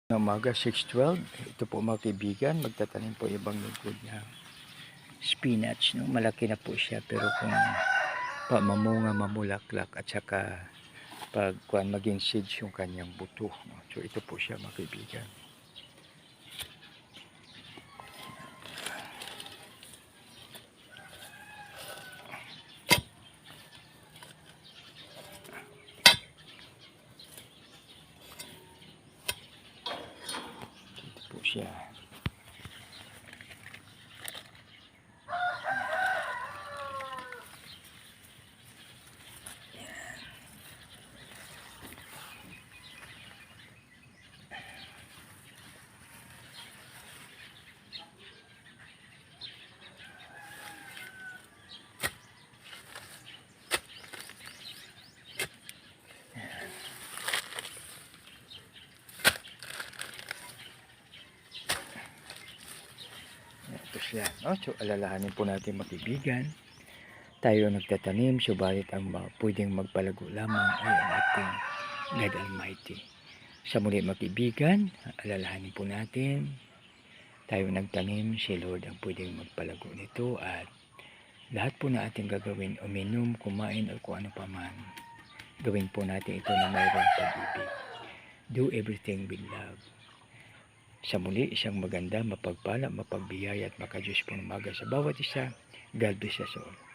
Ng umaga 6:12, ito po mga kaibigan, magtatanim po ibang lingkod niya spinach, no? Malaki na po siya pero kung pamamunga, mamulaklak at saka pag maging seeds yung kanyang buto, no? So ito po siya mga kaibigan. Ito po siya. Ito siya, no? So alalahanin po natin mga kaibigan, tayo nagtatanim, subalit ang pwedeng magpalago lamang ay ang ating God Almighty. Sa muli mga kaibigan, alalahanin po natin, tayo nagtanim, si Lord ang pwedeng magpalago nito at lahat po na ating gagawin, uminom, kumain o kung ano pa man, gawin po natin ito na mayroong pag-ibig. Do everything with love. Sa muli, isang maganda, mapagpala, mapagbiyaya at makadiyos pong umaga sa bawat isa. God bless us all.